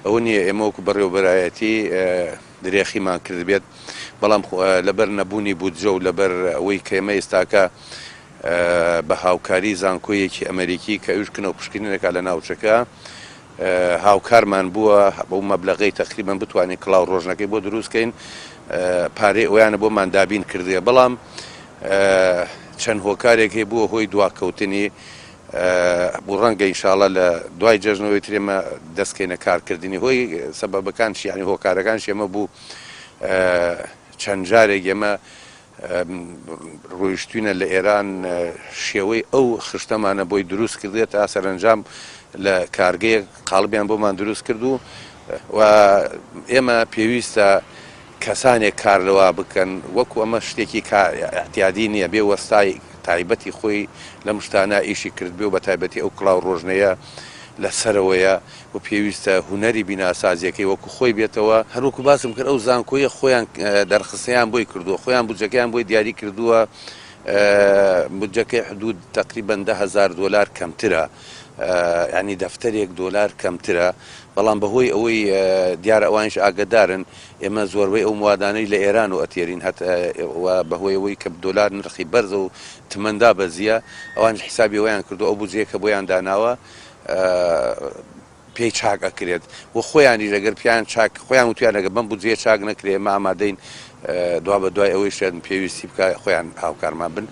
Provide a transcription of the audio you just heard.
ئەوە نییە ئێمە وەکو بەڕێوەبەرایەتی درێخیمان کرد بێت بەڵام لەبەر نەبوونی بودجە و لەبەر ئەوەی کە ئێمە ئێستاکە بە هاوکاری زانکۆیەکی ئەمریکی کە ئوشکنەوە پشکنینەکە لە ناوچەکە هاوکارمان بووە بەو مەبلەغەی تقریبان بتوانین کڵاو ڕۆژنەکەی بۆ دروستکەین پارەی ئەویانە بۆمان دابین کردێ بەڵام چەند هۆکارێک هەیە بووە هۆی دواکەوتنی بۆ ڕەنگە ئینشاڵە لە دوای جەژنەوەی ترێمە دەستکەینە کارکردنی هۆی سەبەبەکانشی یانی هۆکارەکانشی ئێمە بوو چەند جارێک ئێمە ڕۆیشتوینە لە ئێران شێوەی ئەو خشتەمانە بۆی دروست کردێت تا سەرنجام لە کارگەیەک قاڵبیان بۆمان دروست کردو و ئێمە پێویستە کەسانێک کار لەوە بکەن وەکو ئەمە شتێکی احتیادی نییە بێ وەستای تایبەتی خۆی لەم شتانە ئیشی کرد بێ و بە تایبەتی ئەو کڵاو ڕۆژنەیە لەسەرەوەیە و پێویستە هوەری بیناسازیەکەی وەکو خۆی بێتەوە هەروەکو باسم کرد ئەو زانکۆیە خۆیان دەرخستەیان بۆی کردووە خۆیان بودجەکەیان بۆی دیاری کردووە بودجەکەی حدود تقریبا $10,000 کەمترە ینی دەفتەرێک دۆلار کەمترە بەڵام بەهۆی ئەوەی دیارە ئەوانش ئاگدارن ئێمە زۆربەی ئەو موادانەی لە ئێران و ئەتێرین بەهۆی ئەوەی کە دۆلار نرخی بەرزە و تمەندا بەزیە ئەوان حیسابی ئەویان کردو ئەو بودجەیە کە بۆیان داناوە پێی چاک ئەکرێت و خۆیانی لەگەر پیان چاک خۆیان وتیان لەگە بەم بودجەیە چاک نەکرێ ئێمە ئامادەین دوا بە دوای ئەوەی شێن پێویستی بکە خۆیان هاوکارمان بن